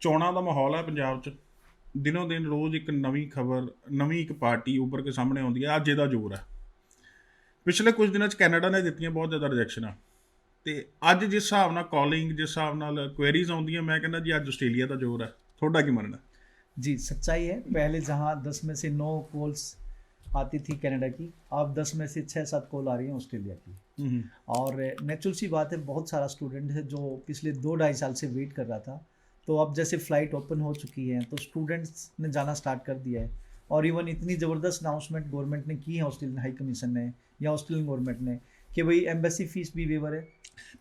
ਚੋਣਾਂ ਦਾ ਮਾਹੌਲ ਹੈ ਪੰਜਾਬ 'ਚ, ਦਿਨੋਂ ਦਿਨ ਰੋਜ਼ ਇੱਕ ਨਵੀਂ ਖਬਰ, ਨਵੀਂ ਇੱਕ ਪਾਰਟੀ ਉੱਭਰ ਕੇ ਸਾਹਮਣੇ ਆਉਂਦੀ ਹੈ। ਅੱਜ ਇਹਦਾ ਜ਼ੋਰ ਹੈ। ਪਿਛਲੇ ਕੁਝ ਦਿਨਾਂ 'ਚ ਕੈਨੇਡਾ ਨੇ ਦਿੱਤੀਆਂ ਬਹੁਤ ਜ਼ਿਆਦਾ ਰਿਜੈਕਸ਼ਨਾਂ, ਅਤੇ ਅੱਜ ਜਿਸ ਹਿਸਾਬ ਨਾਲ ਕਾਲਿੰਗ, ਜਿਸ ਹਿਸਾਬ ਨਾਲ ਕੁਐਰੀਜ਼ ਆਉਂਦੀਆਂ, ਮੈਂ ਕਹਿੰਦਾ ਜੀ ਅੱਜ ਆਸਟ੍ਰੇਲੀਆ ਦਾ ਜ਼ੋਰ ਹੈ। ਤੁਹਾਡਾ ਕੀ ਮੰਨਣਾ? जी सच्चाई है। पहले जहाँ 10 में से 9 कॉल्स आती थी कनाडा की, अब 10 में से 6-7 कॉल आ रही हैं ऑस्ट्रेलिया की। और नेचुरल सी बात है, बहुत सारा स्टूडेंट है जो पिछले 2-2.5 साल से वेट कर रहा था, तो अब जैसे फ़्लाइट ओपन हो चुकी है तो स्टूडेंट्स ने जाना स्टार्ट कर दिया है। और इवन इतनी ज़बरदस्त अनाउंसमेंट गवर्नमेंट ने की है, ऑस्ट्रेलियन हाई कमीशन ने या ऑस्ट्रेलियन गवर्नमेंट ने, कि भाई एम्बेसी फीस भी वेवर है।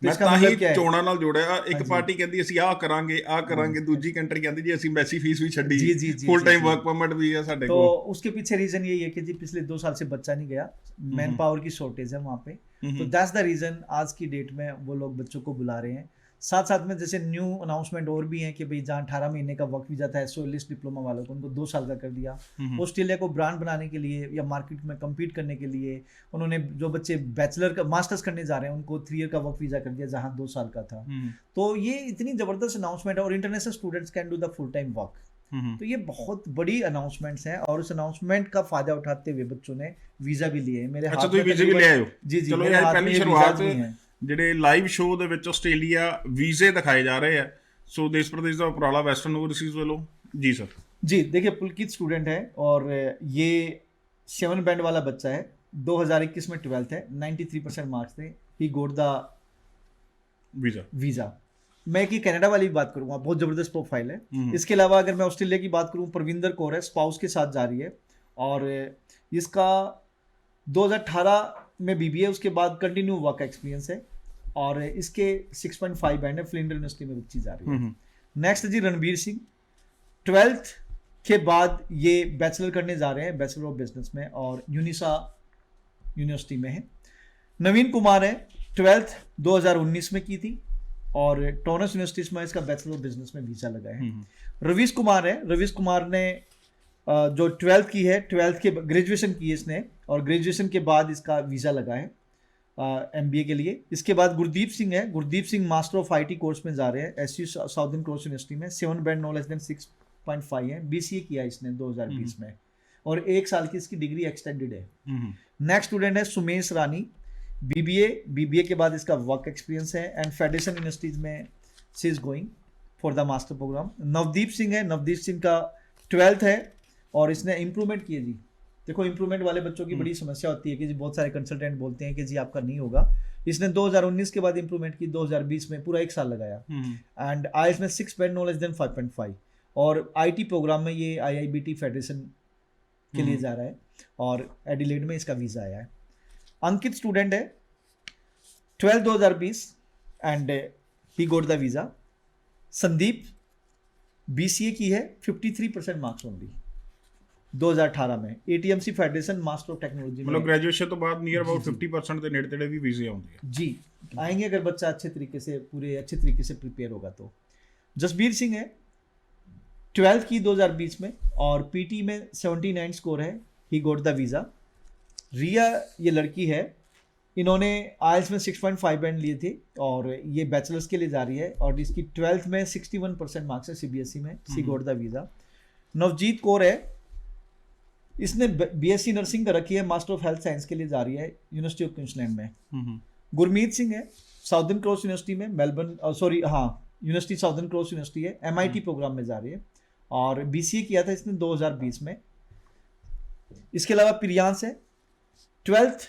ਮੈਂ ਤਾਂ ਹੀ ਚੋਣਾਂ ਨਾਲ ਜੋੜਿਆ। ਇੱਕ ਪਾਰਟੀ ਕਹਿੰਦੀ ਅਸੀਂ ਆਹ ਕਰਾਂਗੇ, ਦੂਜੀ ਕੰਟਰੀ ਕਹਿੰਦੀ ਜੀ ਅਸੀਂ ਐਮਬੈਸੀ ਫੀਸ ਵੀ ਛੱਡੀ, ਫੁੱਲ टाइम वर्क परमिट भी है साढ़े को। तो उसके पीछे रीजन यही है कि जी पिछले 2 साल से बच्चा नहीं गया, मैन पावर की शॉर्टेज है वहाँ पे, तो दैट्स द रीजन आज की डेट में वो लोग बच्चों को बुला रहे हैं। साथ साथ में जैसे न्यू अनाउंसमेंट और भी है कि भाई जहाँ 18 महीने का वर्क वीजा था एसओएलएस डिप्लोमा वालों को, उनको 2 साल का कर दिया। ऑस्ट्रेलिया को ब्रांड बनाने के लिए या मार्केट में कम्पीट करने के लिए उन्होंने जो बच्चे बैचलर का मास्टर्स करने जा रहे हैं उनको 3 ईयर का वर्क वीजा कर दिया जहाँ 2 साल का था। तो ये इतनी ज़बरदस्त अनाउंसमेंट है, और international students can do the full time work. तो ये बहुत बड़ी अनाउंसमेंट्स हैं, और उस अनाउंसमेंट का फायदा उठाते हुए बच्चों ने वीजा भी लिए। मेरे हाथ में वीजा भी ले आए हो? जी चलो यार, पहली शुरुआत ਜਿਹੜੇ ਲਾਈਵ ਸ਼ੋਅ ਦੇ ਵਿੱਚ ਆਸਟ੍ਰੇਲੀਆ ਵੀਜ਼ੇ ਦਿਖਾਏ ਜਾ ਰਹੇ ਆ, ਸੋ ਦੇਸ਼ ਪ੍ਰਦੇਸ਼ ਦਾ ਉਪਰਾਲਾ ਵੈਸਟਰਨ ओवरसीज ਵੱਲੋं। जी सर। जी देखिए, पुलकित स्टूडेंट है और ये 7 बैंड वाला बच्चा है, 2021 में 12th है, 93% मार्क्स थे, ही गोट द वीज़ा। मैं कि कनाडा वाली बात करूँगा, बहुत ज़बरदस्त प्रोफाइल है। इसके अलावा अगर मैं ऑस्ट्रेलिया की बात करूँ, परविंदर कौर है, स्पाउस के साथ जा रही है, और इसका 2018 में BBA, उसके बाद कंटिन्यू वर्क एक्सपीरियंस है, और इसके 6.5 बैंड है, फ्लिंडर यूनिवर्सिटी में बच्ची जा रही है। नेक्स्ट जी रणवीर सिंह, 12th के बाद ये बैचलर करने जा रहे हैं, बैचलर ऑफ बिजनेस में, और यूनिसा यूनिवर्सिटी में है। नवीन कुमार है, 12th 2019 में की थी, और टॉरंटो यूनिवर्सिटी में इसका बैचलर ऑफ बिजनेस में वीज़ा लगा है। रवीश कुमार है, रवीश कुमार ने जो 12th की है, 12th के ग्रेजुएशन की है इसने, और ग्रेजुएशन के बाद इसका वीज़ा लगा है MBA के लिए। इसके बाद गुरदीप सिंह है, Gurdeep Singh master of IT course में जा रहे हैं SU साउदर्न क्रॉस यूनिवर्सिटी में, 7 बैंड नो लेस देन 6.5 है, BCA किया इसने 2020 में, और 1 साल की इसकी डिग्री एक्सटेंडेड है। नेक्स्ट स्टूडेंट है सुमेश रानी, BBA के बाद इसका वर्क एक्सपीरियंस है, एंड फेडरेशन यूनिवर्सिटीज़ में she is going for the master program. Navdeep Singh है, नवदीप सिंह का 12th है, और इसने इम्प्रूवमेंट किए जी। देखो, इम्प्रूवमेंट वाले बच्चों की बड़ी समस्या होती है कि जी बहुत सारे कंसल्टेंट बोलते हैं कि जी आपका नहीं होगा। इसने 2019 के बाद इम्प्रूवमेंट की, 2020 में पूरा 1 साल लगाया, एंड IELTS में 6 बैंड नो लेस देन 5.5, और IT प्रोग्राम में ये IIBT फेडरेशन के लिए जा रहा है, और एडिलेड में इसका वीज़ा आया है। अंकित स्टूडेंट है, 12 2020, and he goat the visa. Sandeep BCA की है, 53% मार्क्स ओनली 2018 में, ATMC federation master of technology, मतलब ग्रेजुएशन तो बाद नियर अबाउट 50% ਦੇ ਨੇੜੇ ਤੇੜੇ ਵੀ ਵੀਜ਼ੇ ਆਉਂਦੇ ਆ जी, आएंगे अगर बच्चा अच्छे तरीके से प्रिपेयर होगा तो। जसबीर सिंह है, 12th की 2020 में, और PT में 79 स्कोर है, ही गोट द वीज़ा। रिया ये लड़की है, इन्होंने IELTS में 6.5 बैंड लिए थे, और ये बैचलर्स के लिए जा रही है, और इसकी 12th में 61% मार्क्स है CBSE में, she got the visa. Navjeet Kaur है, इसने BSc नर्सिंग कर रखी है, मास्टर ऑफ हेल्थ साइंस के लिए जा रही है यूनिवर्सिटी ऑफ क्वींसलैंड में। गुरमीत सिंह है, साउदर्न क्रॉस यूनिवर्सिटी में, यूनिवर्सिटी साउदर्न क्रॉस यूनिवर्सिटी है, MIT प्रोग्राम में जा रही है, और BCA किया था इसने 2020 में। इसके अलावा प्रियांश है, 12th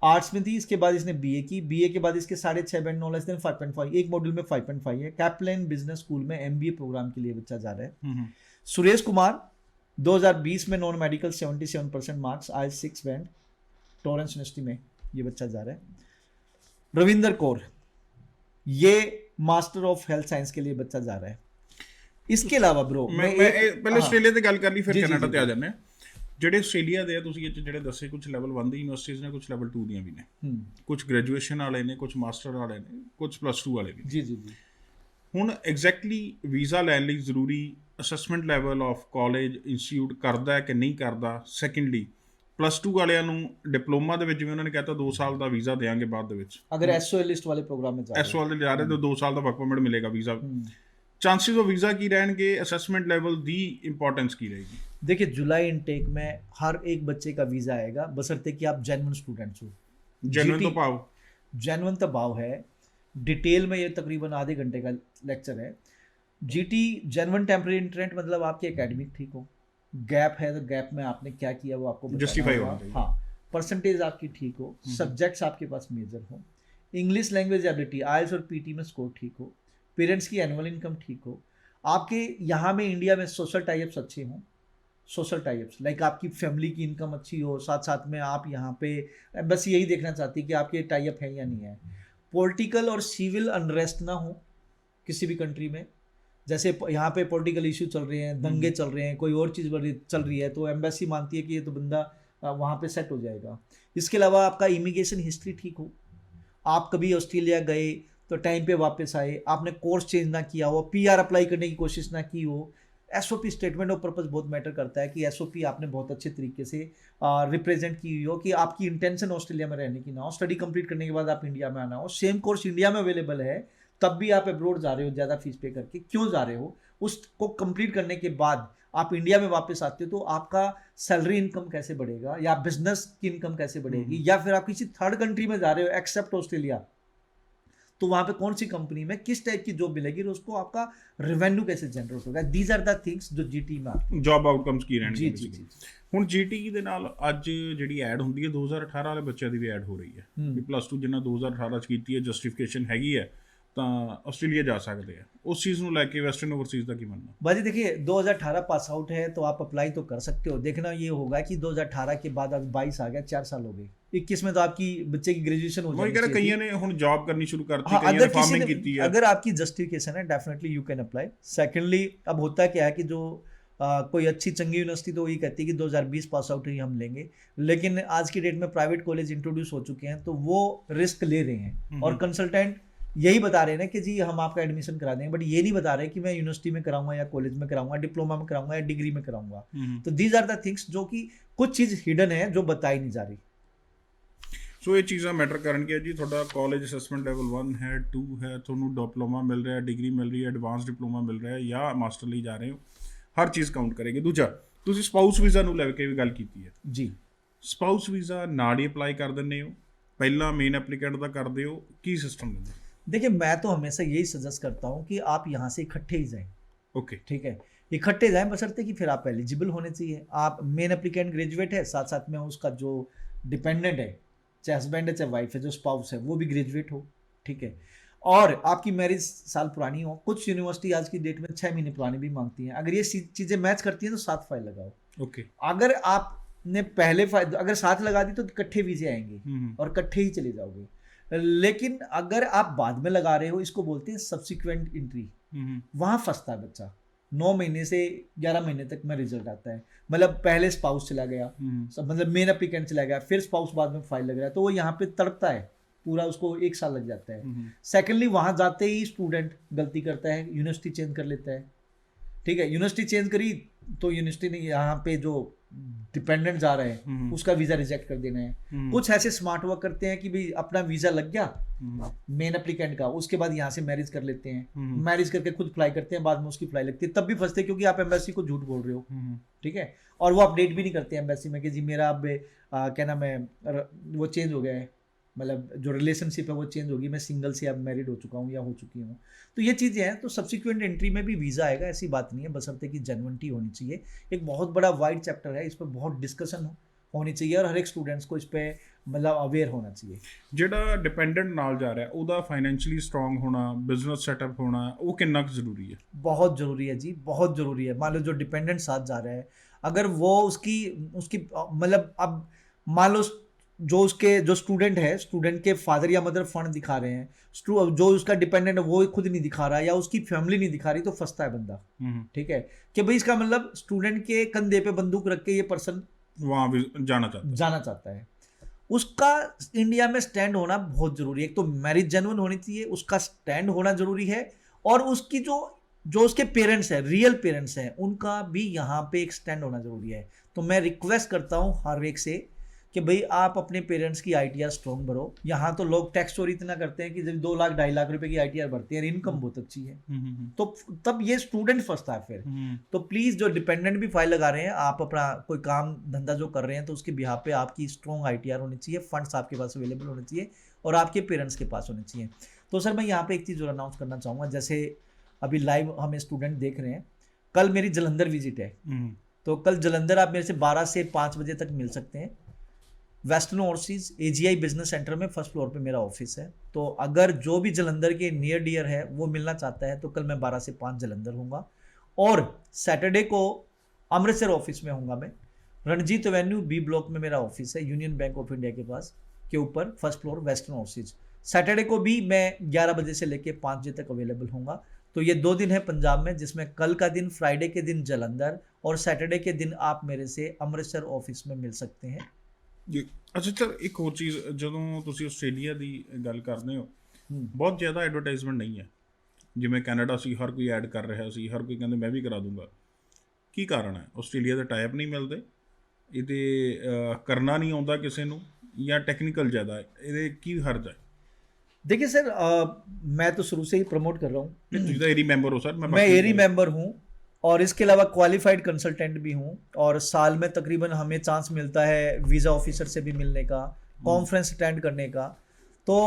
आर्ट्स में थी, इसके बाद इसने BA के बाद इसके 6.5 बैंड नो लेस देन 5.5, एक मॉड्यूल में 5.5 है। कैपलाइन बिजनेस स्कूल में MBA प्रोग्राम के लिए बच्चा जा रहा है। सुरेश कुमार, 2020 में non medical, 77% marks, IELTS 6 band, Toronto university में ये बच्चा जा रहा है। रविंदर कौर, ये मास्टर ऑफ हेल्थ साइंस के लिए बच्चा जा रहा है। इसके अलावा ब्रो मैं पहले ਆਸਟ੍ਰੇਲੀਆ ਤੇ ਗੱਲ ਕਰ ਲਈ, ਫਿਰ ਕੈਨੇਡਾ ਤੇ ਆ ਜਾਂਦੇ ਆ। ਜਿਹੜੇ ਆਸਟ੍ਰੇਲੀਆ ਦੇ ਆ, ਤੁਸੀਂ ਇਹ ਜਿਹੜੇ ਦੱਸੇ, ਕੁਝ ਲੈਵਲ 1 ਦੀ ਯੂਨੀਵਰਸਿਟੀਜ਼ ਨੇ, ਕੁਝ ਲੈਵਲ 2 ਦੀਆਂ ਵੀ ਨੇ, ਕੁਝ ਗ੍ਰੈਜੂਏਸ਼ਨ ਵਾਲੇ ਨੇ, ਕੁਝ ਮਾਸਟਰ ਵਾਲੇ ਨੇ, ਕੁਝ +2 ਵਾਲੇ ਵੀ। ਜੀ। ਹੁਣ ਐਗਜ਼ੈਕਟਲੀ ਵੀਜ਼ਾ ਲੈਣ ਲਈ ਜ਼ਰੂਰੀ assessment level of college institute ਕਰਦਾ ਕਿ ਨਹੀਂ ਕਰਦਾ। ਸੈਕੰਡਲੀ +2 ਵਾਲਿਆਂ ਨੂੰ ਡਿਪਲੋਮਾ ਦੇ ਵਿੱਚ, ਜਿਵੇਂ ਉਹਨਾਂ ਨੇ ਕਹਿਤਾ 2 ਸਾਲ ਦਾ ਵੀਜ਼ਾ ਦੇਵਾਂਗੇ ਬਾਅਦ ਦੇ ਵਿੱਚ, ਅਗਰ SOL ਲਿਸਟ ਵਾਲੇ ਪ੍ਰੋਗਰਾਮ ਵਿੱਚ ਜਾ ਰਹੇ, SOL ਦੇ ਜਾ ਰਹੇ ਤਾਂ 2 ਸਾਲ ਦਾ ਵਰਕ ਪਰਮਿਟ ਮਿਲੇਗਾ, ਵੀਜ਼ਾ। ਚਾਂਸਿਸ ਆਫ ਵੀਜ਼ਾ ਕੀ ਰਹਿਣਗੇ, ਅਸੈਸਮੈਂਟ ਲੈਵਲ ਦੀ ਇੰਪੋਰਟੈਂਸ ਕੀ ਰਹੇਗੀ? देखिए जुलाई इनटेक में हर एक बच्चे का वीज़ा आएगा बशर्ते कि आप जेन्युइन स्टूडेंट्स हो। ਜੈਨੂਇਨ ਤੋਂ GT ਭਾਵ? जेन्युइन तो भाव है, डिटेल में ये तकरीबन आधे घंटे का लेक्चर है। जीटी जेन्युइन टेम्परेरी इंटरेंट मतलब आपकी एकेडमिक ठीक हो, गैप है तो गैप में आपने क्या किया वो आपको बताना Justify होगा। होना चाहिए। हाँ, परसेंटेज आपकी ठीक हो, सब्जेक्ट्स आपके पास मेजर हो, इंग्लिश लैंग्वेज एबिलिटी आइल्स और पीटी में स्कोर ठीक हो, पेरेंट्स की एनुअल इनकम ठीक हो, आपके यहाँ में इंडिया में सोशल टाइप्स अच्छे हों, सोशल टाइप्स लाइक आपकी फैमिली की इनकम अच्छी हो, साथ साथ में आप यहाँ पे बस यही देखना चाहती है कि आपके टाइप है या नहीं है। पॉलिटिकल और सिविल अनरेस्ट ना हो किसी भी कंट्री में, जैसे यहाँ पे पॉलिटिकल इशू चल रहे हैं, दंगे चल रहे हैं, कोई और चीज़ चल रही है, तो एम्बेसी मानती है कि ये तो बंदा वहाँ पे सेट हो जाएगा। इसके अलावा आपका इमिग्रेशन हिस्ट्री ठीक हो, आप कभी ऑस्ट्रेलिया गए तो टाइम पे वापस आए, आपने कोर्स चेंज ना किया हो, पीआर अप्लाई करने की कोशिश ना की हो। एसओपी स्टेटमेंट ऑफ पर्पस बहुत मैटर करता है कि एसओपी आपने बहुत अच्छे तरीके से रिप्रेजेंट की हुई हो, कि आपकी इंटेंशन ऑस्ट्रेलिया में रहने की ना हो, स्टडी कंप्लीट करने के बाद आप इंडिया में आना हो, सेम कोर्स इंडिया में अवेलेबल है तब भी आप अब्रॉड जा रहे हो ज़्यादा फीस पे करके, क्यों जा रहे हो, उसको कंप्लीट करने के बाद आप इंडिया में वापस आते हो तो आपका सैलरी इनकम कैसे बढ़ेगा, या बिजनेस की इनकम कैसे बढ़ेगी, या फिर आप किसी थर्ड कंट्री में जा रहे हो एक्सेप्ट ऑस्ट्रेलिया, तो वहाँ पे कौन सी कंपनी में किस टाइप की जॉब मिलेगी और उसको आपका रेवेन्यू कैसे जनरेट होगा। दीज आर द थिंग्स जो जीटी में ਜੌਬ ਆਊਟਕਮਸ ਕੀ जी ਰਹਿਣਗੇ जी basically। जी ਹੁਣ ਜੀਟੀ ਦੇ ਨਾਲ ਅੱਜ ਜਿਹੜੀ ਐਡ ਹੁੰਦੀ ਹੈ 2018 ਵਾਲੇ ਬੱਚਿਆਂ ਦੀ ਵੀ ਐਡ ਹੋ ਰਹੀ ਹੈ ਕਿ +2 ਜਿੰਨਾ 2018 ਚ ਕੀਤੀ ਹੈ, ਜਸਟੀਫਿਕੇਸ਼ਨ ਹੈਗੀ ਹੈ ਤਾਂ ਆਸਟ੍ਰੇਲੀਆ ਜਾ ਸਕਦੇ ਆ। ਉਸ ਚੀਜ਼ ਨੂੰ ਲੈ ਕੇ ਵੈਸਟਰਨ ਓਵਰਸੀਜ਼ ਦਾ ਕੀ ਮੰਨਣਾ? भाजी देखिए 2018 पास आउट है तो आप अप्लाई तो कर सकते हो। देखना ये होगा कि 2018 के बाद अब 22 आ गया, 4 साल हो गए, 21 में तो आपकी बच्चे की ग्रेजुएशन हो ਮੈਂ जाएगी। कह रहा कईਆਂ ने ਹੁਣ जॉब करनी शुरू करती, हाँ, कईयां अगर ने किसी फार्मिंग ने ਕੀਤੀ है। अगर आपकी जस्टिफिकेशन है definitely you can apply. Secondly अब होता क्या है कि जो कोई अच्छी चंगी यूनिवर्सिटी तो वही कहती है कि 2020 पास आउट ही हम लेंगे, लेकिन आज की डेट में प्राइवेट कॉलेज इंट्रोड्यूस हो चुके हैं तो वो रिस्क ले रहे हैं और कंसल्टेंट यही बता रहे हैं ना कि जी हम आपका एडमिशन करा देंगे, बट ये नहीं बता रहे कि मैं यूनिवर्सिटी में कराऊंगा या कॉलेज में कराऊंगा, डिप्लोमा में कराऊंगा या डिग्री में कराऊंगा। तो दीज आर द थिंग्स जो कि कुछ चीज़ हिडन है जो बताई नहीं जा रही। ਸੋ ਇਹ ਚੀਜ਼ਾਂ ਮੈਟਰ ਕਰਨਗੀਆਂ ਜੀ। ਤੁਹਾਡਾ ਕਾਲਜ ਅਸੈਸਮੈਂਟ ਲੈਵਲ 1 ਹੈ, 2 ਹੈ, ਤੁਹਾਨੂੰ ਡਿਪਲੋਮਾ ਮਿਲ ਰਿਹਾ, ਡਿਗਰੀ ਮਿਲ ਰਹੀ ਹੈ, ਐਡਵਾਂਸ ਡਿਪਲੋਮਾ ਮਿਲ ਰਿਹਾ ਜਾਂ ਮਾਸਟਰ ਲਈ ਜਾ ਰਹੇ ਹੋ, ਹਰ ਚੀਜ਼ ਕਾਊਂਟ ਕਰੇਗੀ। ਦੂਜਾ, ਤੁਸੀਂ ਸਪਾਊਸ ਵੀਜ਼ਾ ਨੂੰ ਲੈ ਕੇ ਵੀ ਗੱਲ ਕੀਤੀ ਹੈ जी, ਸਪਾਊਸ ਵੀਜ਼ਾ ਨਾਲ ਹੀ ਅਪਲਾਈ ਕਰ ਦਿੰਦੇ ਹੋ, ਪਹਿਲਾਂ ਮੇਨ ਐਪਲੀਕੈਂਟ ਦਾ ਕਰਦੇ ਹੋ, ਕੀ ਸਿਸਟਮ ਦਿੰਦੇ? देखिए मैं तो हमेशा यही सजेस्ट करता हूँ कि आप यहाँ से इकट्ठे ही जाएं। ਓਕੇ, ठीक है, इकट्ठे जाएं बशर्ते कि फिर आप एलिजिबल होने चाहिए। आप मेन एप्लीकेंट ग्रेजुएट है, साथ साथ में उसका जो डिपेंडेंट है, चाहे हस्बैंड है चाहे वाइफ है, जो स्पाउस है वो भी ग्रेजुएट हो। ठीक है, और आपकी मैरिज साल पुरानी हो। कुछ यूनिवर्सिटी आज की डेट में 6 महीने पुरानी भी मांगती हैं। अगर ये चीज़ें मैच करती हैं तो 7 फाइल लगाओ। ओके। अगर आपने पहले फाइल अगर 7 लगा दी तो इकट्ठे वीजे आएंगे और इकट्ठे ही चले जाओगे। लेकिन अगर आप बाद में लगा रहे हो, इसको बोलते हैं सब्सिक्वेंट एंट्री, वहाँ फंसता है बच्चा। 9 महीने से 11 महीने तक में रिजल्ट आता है, मतलब पहले स्पाउस चला गया, मतलब मेन एप्लीकेंट चला गया, फिर स्पाउस बाद में फाइल लग रहा है, तो वो यहाँ पे तड़पता है पूरा, उसको 1 साल लग जाता है। सेकेंडली वहाँ जाते ही स्टूडेंट गलती करता है, यूनिवर्सिटी चेंज कर लेता है। ठीक है, यूनिवर्सिटी चेंज करी तो यूनिवर्सिटी ने यहाँ पे जो डिपेंडेंट जा रहे हैं उसका वीज़ा रिजेक्ट कर देना है। कुछ ऐसे स्मार्ट वर्क करते हैं कि भाई अपना वीज़ा लग गया मेन एप्लीकेंट का, उसके बाद यहाँ से मैरिज कर लेते हैं, मैरिज करके खुद अप्लाई करते हैं, बाद में उसकी अप्लाई लगती है, तब भी फंसते हैं क्योंकि आप एम्बेसी को झूठ बोल रहे हो। ठीक है, और वो अपडेट भी नहीं करते एम्बेसी में कि जी मेरा अब क्या नाम है, वो चेंज हो गया है, मतलब जो रिलेशनशिप है वो चेंज होगी, मैं सिंगल से अब मैरिड हो चुका हूँ या हो चुकी हूँ। तो ये चीज़ें हैं। तो सब्सिक्वेंट एंट्री में भी वीज़ा आएगा, ऐसी बात नहीं है, बशर्ते कि जेन्युइनिटी होनी चाहिए। एक बहुत बड़ा वाइड चैप्टर है, इस पर बहुत डिस्कशन होनी चाहिए और हर एक स्टूडेंट्स को इस पर मतलब अवेयर होना चाहिए। ਜਿਹੜਾ ਡਿਪੈਂਡੈਂਟ ਨਾਲ ਜਾ ਰਿਹਾ ਉਹਦਾ ਫਾਈਨੈਂਸ਼ੀਅਲੀ ਸਟਰੋਂਗ ਹੋਣਾ, ਬਿਜ਼ਨਸ ਸੈਟਅਪ ਹੋਣਾ, ਉਹ ਕਿੰਨਾ ਕੁ ਜ਼ਰੂਰੀ ਹੈ? बहुत ज़रूरी है जी, बहुत ज़रूरी है। मान लो जो डिपेंडेंट साथ जा रहा है, अगर वो उसकी मतलब अब मान लो जो स्टूडेंट है, स्टूडेंट के फादर या मदर फंड दिखा रहे हैं, जो उसका डिपेंडेंट है वो खुद नहीं दिखा रहा या उसकी फैमिली नहीं दिखा रही, तो फंसता है बंदा। ठीक है, कि भाई इसका मतलब स्टूडेंट के कंधे पे बंदूक रख के ये पर्सन वहाँ भी जाना चाहता है। उसका इंडिया में स्टैंड होना बहुत जरूरी है। एक तो मैरिज जेन्युइन होनी चाहिए, उसका स्टैंड होना जरूरी है, और उसकी जो उसके पेरेंट्स हैं, रियल पेरेंट्स हैं, उनका भी यहाँ पे एक स्टैंड होना जरूरी है। तो मैं रिक्वेस्ट करता हूँ हर एक से कि भाई आप अपने पेरेंट्स की ITR स्ट्रॉन्ग भरो। यहाँ तो लोग टैक्स चोरी इतना करते हैं कि जब 2 लाख 2.5 लाख रुपए की ITR भरते हैं, इनकम बहुत अच्छी है, तो तब ये स्टूडेंट फंसता है फिर। तो प्लीज जो डिपेंडेंट भी फाइल लगा रहे हैं, आप अपना कोई काम धंधा जो कर रहे हैं तो उसके बिहाफ पे आपकी स्ट्रॉन्ग ITR होनी चाहिए, फंड्स आपके पास अवेलेबल होने चाहिए और आपके पेरेंट्स के पास होने चाहिए। तो सर मैं यहाँ पे एक चीज़ और अनाउंस करना चाहूँगा, जैसे अभी लाइव हमें स्टूडेंट देख रहे हैं, कल मेरी जलंधर विजिट है, तो कल जलंधर आप मेरे से 12 से 5 बजे तक मिल सकते हैं। Western overseas AGI business centre में फर्स्ट फ्लोर पे मेरा ऑफिस है। तो अगर जो भी जलंधर के नियर डियर है वो मिलना चाहता है तो कल मैं 12 से 5 जलंधर हूँगा, और सैटरडे को अमृतसर ऑफिस में हूँगा मैं। रणजीत एवेन्यू B ब्लॉक में मेरा ऑफिस है, यूनियन बैंक ऑफ इंडिया के पास के ऊपर, first floor, western overseas. Saturday को भी मैं 11 बजे से लेके 5 बजे तक अवेलेबल हूँगा। तो ये 2 दिन है पंजाब में, जिसमें कल का दिन फ्राइडे के दिन जलंधर और सैटरडे के दिन आप मेरे से अमृतसर ऑफिस में मिल सकते हैं ਜੀ। ਅੱਛਾ ਸਰ, ਇੱਕ ਹੋਰ ਚੀਜ਼, ਜਦੋਂ ਤੁਸੀਂ ਆਸਟ੍ਰੇਲੀਆ ਦੀ ਗੱਲ ਕਰਦੇ ਹੋ, ਬਹੁਤ ਜ਼ਿਆਦਾ ਐਡਵਰਟਾਈਜ਼ਮੈਂਟ ਨਹੀਂ ਹੈ। ਜਿਵੇਂ ਕੈਨੇਡਾ ਸੀ, ਹਰ ਕੋਈ ਐਡ ਕਰ ਰਿਹਾ ਸੀ, ਹਰ ਕੋਈ ਕਹਿੰਦੇ ਮੈਂ ਵੀ ਕਰਾ ਦੂੰਗਾ। ਕੀ ਕਾਰਨ ਹੈ? ਆਸਟ੍ਰੇਲੀਆ ਦੇ ਟਾਈਪ ਨਹੀਂ ਮਿਲਦੇ, ਇਹਦੇ ਕਰਨਾ ਨਹੀਂ ਆਉਂਦਾ ਕਿਸੇ ਨੂੰ, ਜਾਂ ਟੈਕਨੀਕਲ ਜ਼ਿਆਦਾ ਹੈ? ਇਹਦੇ ਕੀ ਹਰਜ ਹੈ? देखिए सर, मैं तो शुरू से ही प्रमोट कर रहा हूँ, ਤੁਸੀਂ ਤਾਂ ਏਰੀ ਮੈਂਬਰ ਹੋ ਸਰ। मैं एरी मेंबर हूँ और इसके अलावा क्वालिफाइड कंसल्टेंट भी हूँ, और साल में तकरीबन हमें चांस मिलता है वीज़ा ऑफिसर से भी मिलने का, कॉन्फ्रेंस अटेंड करने का। तो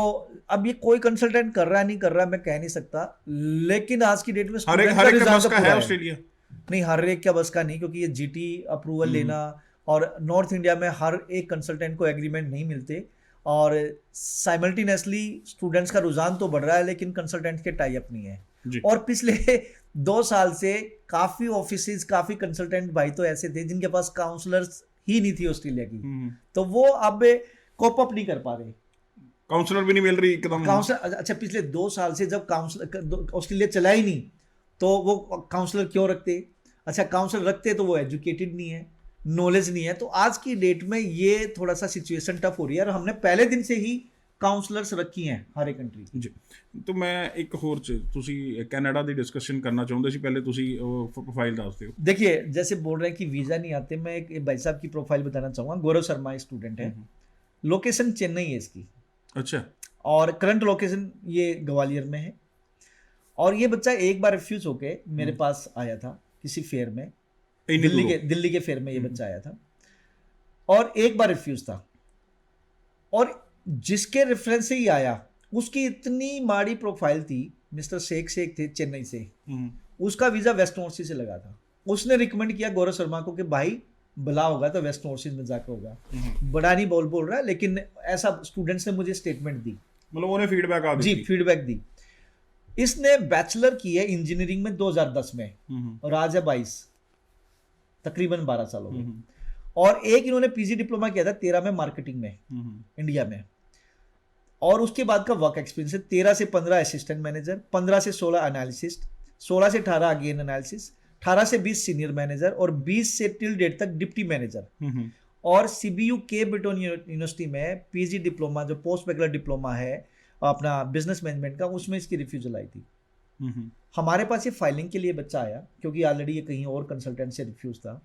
अब ये कोई कंसल्टेंट कर रहा नहीं कर रहा मैं कह नहीं सकता, लेकिन आज की डेट में हर एक का बस का है ऑस्ट्रेलिया? नहीं, हर एक का बस का नहीं, क्योंकि ये GT अप्रूवल लेना, और नॉर्थ इंडिया में हर एक कंसल्टेंट को एग्रीमेंट नहीं मिलते, और साइमल्टेनियसली स्टूडेंट्स का रुझान तो बढ़ रहा है लेकिन कंसल्टेंट के टाई अप नहीं है। और पिछले 2 साल से काफ़ी ऑफिसेज, काफ़ी कंसल्टेंट भाई तो ऐसे थे जिनके पास काउंसलर्स ही नहीं थी ऑस्ट्रेलिया की, तो वो अब कोप अप नहीं कर पा रहे, काउंसलर भी नहीं मिल रही एकदम। काउंसलर, अच्छा पिछले 2 साल से जब काउंसलर ऑस्ट्रेलिया चला ही नहीं, तो वो काउंसलर क्यों रखते? अच्छा काउंसलर रखते तो वो एजुकेटेड नहीं है, नॉलेज नहीं है। तो आज की डेट में ये थोड़ा सा सिचुएशन टफ हो रही है, और हमने पहले दिन से ही काउंसलर्स रखी हैं हर एक कंट्री जी। तो मैं एक होर च ਤੁਸੀਂ कनाडा ਦੀ डिस्कशन करना चाਹੁੰਦੇ ਸੀ, ਪਹਿਲੇ ਤੁਸੀਂ ਉਹ प्रोफाइल ਦੱਸ ਦਿਓ। देखिए जैसे बोल रहे हैं कि वीज़ा नहीं आते, मैं एक भाई साहब की प्रोफाइल बताना चाहूँगा। गौरव शर्मा स्टूडेंट है, लोकेशन चेन्नई है इसकी, अच्छा, और करंट लोकेशन ये ग्वालियर में है। और ये बच्चा एक बार रिफ्यूज होके मेरे पास आया था किसी फेयर में, दिल्ली के फेयर में ये बच्चा आया था, और एक बार रिफ्यूज था, और जिसके रेफरेंस से ही आया उसकी इतनी माड़ी प्रोफाइल थी, मिस्टर शेख थे चेन्नई से, उसका वीज़ा वेस्टर्न ओवरसीज से लगा था। उसने रिकमेंड किया गौरव शर्मा को कि भाई भला होगा तो वेस्टर्न ओवरसीज में जाकर होगा। बड़ा नहीं बोल रहा है, लेकिन ऐसा स्टूडेंट्स ने मुझे स्टेटमेंट दी, मतलब उन्हें फीडबैक आ जी, फीडबैक दी। इसने बैचलर की है इंजीनियरिंग में 2010 में, और आज है 22, तकरीबन 12 साल हो गए। और एक इन्होंने PG डिप्लोमा किया था 13 में मार्केटिंग में इंडिया में, और उसके बाद का वर्क एक्सपीरियंस है 13 से 15 असिस्टेंट मैनेजर, 15 से 16 एनालिसिस्ट, 16 से 18 अगेन एनालिसिस, 18 से 20 सीनियर मैनेजर, और 20 से टिल डेट तक डिप्टी मैनेजर। और CBU के ब्रिटन यूनिवर्सिटी में PG डिप्लोमा, जो पोस्ट बैचलर डिप्लोमा है अपना बिजनेस मैनेजमेंट का, उसमें इसकी रिफ्यूजल आई थी। हमारे पास ये फाइलिंग के लिए बच्चा आया, क्योंकि ऑलरेडी ये कहीं और कंसल्टेंट से रिफ्यूज था,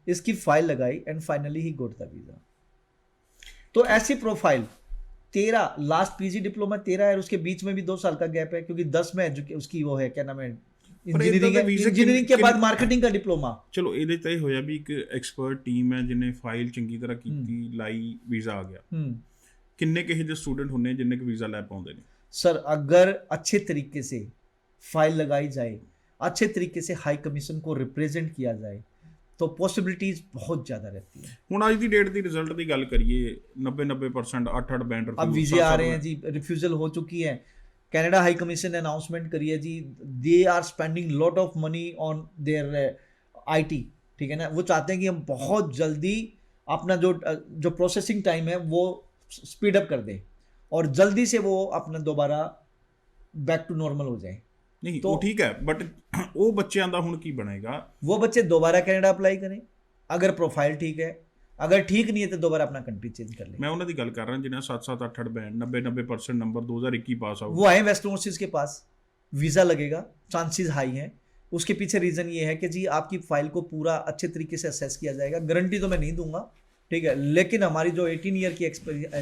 इसकी फाइल लगाई and finally he goat the visa. तो ऐसी प्रोफाइल 13 लास्ट PG डिप्लोमा 13 है, और उसके बीच में भी 2 साल का गैप है, क्योंकि 10 में उसकी वो है क्या नाम है इंजीनियरिंग के बाद मार्केटिंग का डिप्लोमा। ਚਲੋ ਇਹਦੇ ਤੇ ਹੋਇਆ ਵੀ ਇੱਕ ਐਕਸਪਰਟ ਟੀਮ ਹੈ ਜਿਹਨੇ ਫਾਈਲ ਚੰਗੀ ਤਰ੍ਹਾਂ ਕੀਤੀ, ਲਾਈ, ਵੀਜ਼ਾ ਆ ਗਿਆ। ਕਿੰਨੇ ਕਿਹੇ ਜਿਹੇ ਸਟੂਡੈਂਟ ਹੁੰਨੇ ਜਿੰਨੇ ਕਿ ਵੀਜ਼ਾ ਲੈ ਪਾਉਂਦੇ ਨੇ? सर अगर अच्छे तरीके से फाइल लगाई जाए, अच्छे तरीके से हाई कमीशन को रिप्रेजेंट किया जाए, तो पॉसिबिलिटीज बहुत ज़्यादा रहती है। ਹੁਣ ਅੱਜ ਦੀ ਡੇਟ ਦੀ ਰਿਜ਼ਲਟ ਦੀ ਗੱਲ ਕਰੀਏ, 90% 8 ਬੈਂਡ अब वीजे आ रहे हैं जी, रिफ्यूजल हो चुकी है। कनाडा हाई कमीशन ने अनाउंसमेंट करी है जी, they are spending lot of money on their IT, ठीक है ना। वो चाहते हैं कि हम बहुत जल्दी अपना जो प्रोसेसिंग टाइम है वो स्पीड अप कर दें, और जल्दी से वो अपना दोबारा बैक टू नॉर्मल हो जाए। नहीं तो ठीक है, बट वो बच्चों का हुण की बनेगा? वो बच्चे दोबारा कनाडा अप्लाई करें, अगर प्रोफाइल ठीक है, अगर ठीक नहीं है तो दोबारा अपना कंट्री चेंज कर ले। मैं उन्होंने गल कर रहा जिन्हें 7 8 बैंड 90% नंबर 2021 पास आउट, वो आए वेस्टर्न ओवरसीज के पास, वीज़ा लगेगा, चांसेस हाई हैं। उसके पीछे रीज़न ये है कि जी आपकी फाइल को पूरा अच्छे तरीके से असेस किया जाएगा। गारंटी तो मैं नहीं दूंगा, ठीक है, लेकिन हमारी जो 18 ईयर की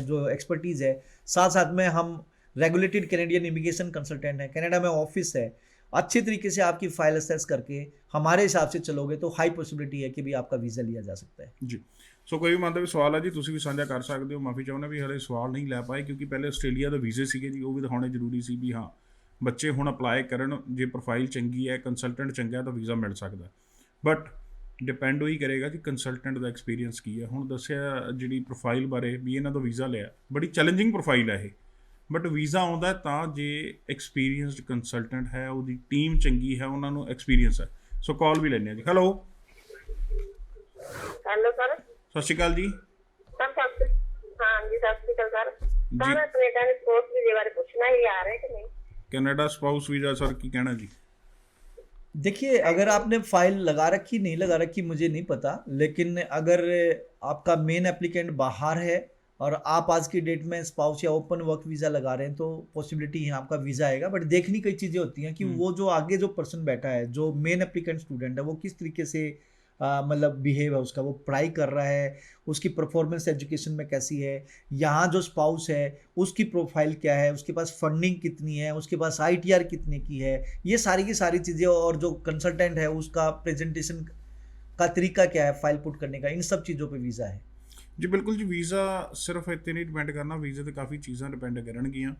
जो एक्सपर्टीज़ है, साथ साथ में हम रेगुलेटेड कैनेडियन इमिग्रेशन कंसल्टेंट हैं, कनाडा में ऑफिस है, अच्छी तरीके से आपकी फाइल असेस करके हमारे हिसाब से चलोगे तो हाई पॉसिबिलिटी है कि भी आपका वीज़ा लिया जा सकता है ਜੀ। ਸੋ ਕੋਈ ਵੀ ਮਨ ਦਾ ਵੀ ਸਵਾਲ ਹੈ ਜੀ, ਤੁਸੀਂ ਵੀ ਸਾਂਝਾ ਕਰ ਸਕਦੇ ਹੋ। ਮਾਫੀ ਚਾਹੁੰਦਾ ਵੀ ਹਲੇ ਸਵਾਲ ਨਹੀਂ ਲੈ ਪਾਏ ਕਿਉਂਕਿ ਪਹਿਲੇ ਆਸਟ੍ਰੇਲੀਆ ਦੇ ਵੀਜ਼ੇ ਸੀਗੇ ਜੀ, ਉਹ ਵੀ ਦਿਖਾਉਣੇ ਜ਼ਰੂਰੀ ਸੀ ਵੀ ਹਾਂ ਬੱਚੇ ਹੁਣ ਅਪਲਾਈ ਕਰਨ, ਜੇ ਪ੍ਰੋਫਾਈਲ ਚੰਗੀ ਹੈ, ਕੰਸਲਟੈਂਟ ਚੰਗਾ ਹੈ ਤਾਂ ਵੀਜ਼ਾ ਮਿਲ ਸਕਦਾ। ਬਟ ਡਿਪੈਂਡ ਉਹੀ ਕਰੇਗਾ ਕਿ ਕੰਸਲਟੈਂਟ ਦਾ ਐਕਸਪੀਰੀਅੰਸ ਕੀ ਹੈ। ਹੁਣ ਦੱਸਿਆ ਜਿਹੜੀ ਪ੍ਰੋਫਾਈਲ ਬਾਰੇ ਵੀ ਇਹਨਾਂ ਤੋਂ ਵੀਜ਼ਾ ਲਿਆ, ਬੜੀ ਚੈਲੰਜਿੰਗ ਪ੍ਰੋਫਾਈਲ ਹੈ ਇਹ, ਬਟ ਵੀਜ਼ਾ ਆਉਂਦਾ ਤਾਂ ਜੇ ਐਕਸਪੀਰੀਅੰਸਡ ਕੰਸਲਟੈਂਟ ਹੈ, ਉਹਦੀ ਟੀਮ ਚੰਗੀ ਹੈ, ਉਹਨਾਂ ਨੂੰ ਐਕਸਪੀਰੀਅੰਸ ਹੈ। ਸੋ ਕਾਲ ਵੀ ਲੈਂਦੇ ਹਾਂ ਜੀ। Hello sir. ਸਤਿ ਸ਼੍ਰੀ ਅਕਾਲ ਜੀ। ਸਰ ਹਾਂ ਜੀ, ਸਤਿ ਸ਼੍ਰੀ ਅਕਾਲ ਸਰ। ਸਰ ਕੈਨੇਡਾ ਦੇ ਸਪੋਰਟਸ ਵੀਜ਼ੇ ਬਾਰੇ ਪੁੱਛਣਾ ਹੀ ਆ ਰਿਹਾ ਕਿ ਨਹੀਂ? कनाडा स्पाउस वीज़ा सर की कहना जी? देखिए, अगर आपने फाइल लगा रखी नहीं लगा रखी मुझे नहीं पता, लेकिन अगर आपका मेन एप्लीकेंट बाहर है और आप आज की डेट में स्पाउस या ओपन वर्क वीज़ा लगा रहे हैं तो पॉसिबिलिटी है आपका वीज़ा आएगा। बट देखनी कई चीज़ें होती हैं कि वो जो आगे जो पर्सन बैठा है, जो मेन एप्लीकेंट स्टूडेंट है, वो किस तरीके से मतलब बिहेव है उसका, वो पढ़ाई कर रहा है, उसकी परफॉर्मेंस एजुकेशन में कैसी है, यहाँ जो स्पाउस है उसकी प्रोफाइल क्या है, उसके पास फंडिंग कितनी है, उसके पास ITR कितने की है, ये सारी की सारी चीज़ें, और जो कंसल्टेंट है उसका प्रेजेंटेशन का तरीका क्या है फाइल पुट करने का, इन सब चीज़ों पे वीज़ा है ਜੀ। ਬਿਲਕੁਲ ਜੀ, ਵੀਜ਼ਾ ਸਿਰਫ ਇੱਥੇ ਨਹੀਂ ਡਿਪੈਂਡ ਕਰਨਾ, ਵੀਜ਼ੇ 'ਤੇ ਕਾਫੀ ਚੀਜ਼ਾਂ ਡਿਪੈਂਡ ਕਰਨਗੀਆਂ।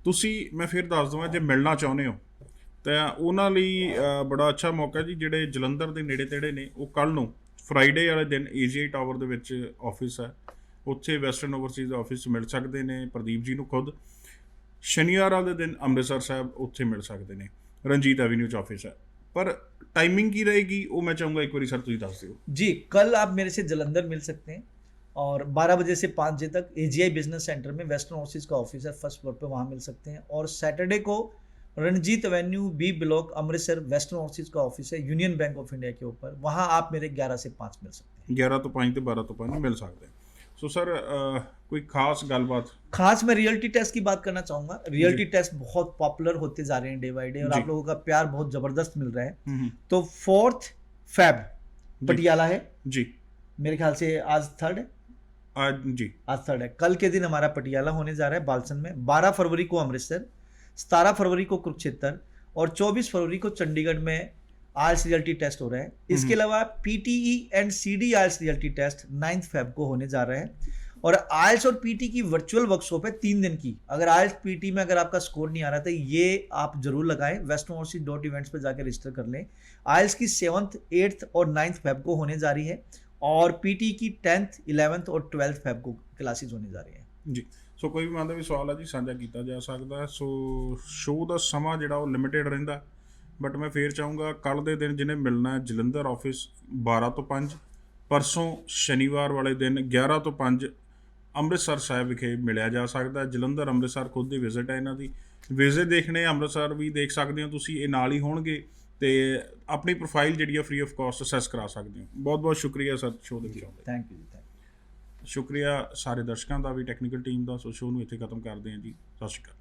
ਤੁਸੀਂ ਮੈਂ ਫਿਰ ਦੱਸ ਦਵਾਂ, ਜੇ ਮਿਲਣਾ ਚਾਹੁੰਦੇ ਹੋ ਤਾਂ ਉਹਨਾਂ ਲਈ ਬੜਾ ਅੱਛਾ ਮੌਕਾ ਜੀ। ਜਿਹੜੇ ਜਲੰਧਰ ਦੇ ਨੇੜੇ ਤੇੜੇ ਨੇ, ਉਹ ਕੱਲ੍ਹ ਨੂੰ ਫਰਾਈਡੇ ਵਾਲੇ ਦਿਨ AGI ਟਾਵਰ ਦੇ ਵਿੱਚ ਆਫਿਸ ਹੈ, ਉੱਥੇ ਵੈਸਟਰਨ ਓਵਰਸੀਜ਼ ਆਫਿਸ 'ਚ ਮਿਲ ਸਕਦੇ ਨੇ ਪ੍ਰਦੀਪ ਜੀ ਨੂੰ ਖੁਦ। ਸ਼ਨੀਵਾਰ ਵਾਲੇ ਦਿਨ ਅੰਮ੍ਰਿਤਸਰ ਸਾਹਿਬ ਉੱਥੇ ਮਿਲ ਸਕਦੇ ਨੇ, ਰਣਜੀਤ ਐਵੀਨਿਊ 'ਚ ਆਫਿਸ ਹੈ। पर टाइमिंग की रहेगी वो मैं चाहूँगा एक बार सर तुम दस दो जी। कल आप मेरे से जलंधर मिल सकते हैं और 12 बजे से 5 बजे तक AGI बिजनेस सेंटर में वेस्टर्न ओवरसीज का ऑफिस है, फर्स्ट फ्लोर पे, वहाँ मिल सकते हैं। और सैटरडे को Ranjit Avenue B block Amritsar western overseas का ऑफिस है, यूनियन बैंक ऑफ इंडिया के ऊपर, वहाँ आप मेरे 11 से 5 मिल सकते हैं। 11 तो 5 तो 12 तो 5 मिल सकते हैं। सो सर कोई खास गलबात? खास मैं रियलिटी टेस्ट की बात करना चाहूँगा। रियलिटी टेस्ट बहुत पॉपुलर होते जा रहे हैं डे बाय डे, और आप लोगों का प्यार बहुत ज़बरदस्त मिल रहा है। तो 4 फेब पटियाला है जी, मेरे ख्याल से आज 3rd है, आज जी आज 3rd है। कल के दिन हमारा पटियाला होने जा रहा है बालसन में, 12 फरवरी को अमृतसर, 17 फरवरी को कुरुक्षेत्र और 24 फरवरी को चंडीगढ़ में IELTS रियलिटी टेस्ट हो रहा है। इसके अलावा PTE and CD IELTS reality test 9 Feb को होने जा रहा है। और IELTS और PT की वर्चुअल वर्कशॉप है 3 दिन की। अगर IELTS PT में अगर आपका स्कोर नहीं आ रहा तो ये आप जरूर लगाएं, westernoverseas.events पे जाकर रजिस्टर कर लें। IELTS की 7th 8th और 9th फेब को होने जा रही है, और PT की 10th 11th और 12th फेब को क्लासेज होने जा रही हैं जी। सो कोई भी मन का भी सवाल है जी साझा किया जा सकता है। सो शो का समा जो लिमिटेड रहिंदा, बट मैं फिर चाहूँगा कल के दिन जिन्हें मिलना है जलंधर ऑफिस 12 तो 5, परसों शनिवार वाले दिन 11 तो 5 ਅੰਮ੍ਰਿਤਸਰ ਸਾਹਿਬ ਵਿਖੇ ਮਿਲਿਆ ਜਾ ਸਕਦਾ। ਜਲੰਧਰ ਅੰਮ੍ਰਿਤਸਰ ਖੁਦ ਦੀ ਵਿਜ਼ਿਟ ਹੈ ਇਹਨਾਂ ਦੀ। ਵਿਜ਼ਿਟ ਦੇਖਣੇ ਅੰਮ੍ਰਿਤਸਰ ਵੀ ਦੇਖ ਸਕਦੇ ਹੋ ਤੁਸੀਂ, ਇਹ ਨਾਲ ਹੀ ਹੋਣਗੇ, ਤੇ ਆਪਣੀ ਪ੍ਰੋਫਾਈਲ ਜਿਹੜੀ ਆ ਫ੍ਰੀ ਆਫ ਕਾਸਟ ਅਸੈਸ ਕਰਾ ਸਕਦੇ ਹੋ। ਬਹੁਤ ਬਹੁਤ ਸ਼ੁਕਰੀਆ ਸਰ ਸ਼ੋਅ ਦੇ ਵਿੱਚ ਆਉਣ ਲਈ। Thank you, thank you. ਸ਼ੁਕਰੀਆ ਸਾਰੇ ਦਰਸ਼ਕਾਂ ਦਾ ਵੀ, ਟੈਕਨੀਕਲ ਟੀਮ ਦਾ। ਸੋ ਸ਼ੋਅ ਨੂੰ ਇੱਥੇ ਖਤਮ ਕਰਦੇ ਹਾਂ ਜੀ। ਸਤਿ ਸ਼੍ਰੀ ਅਕਾਲ।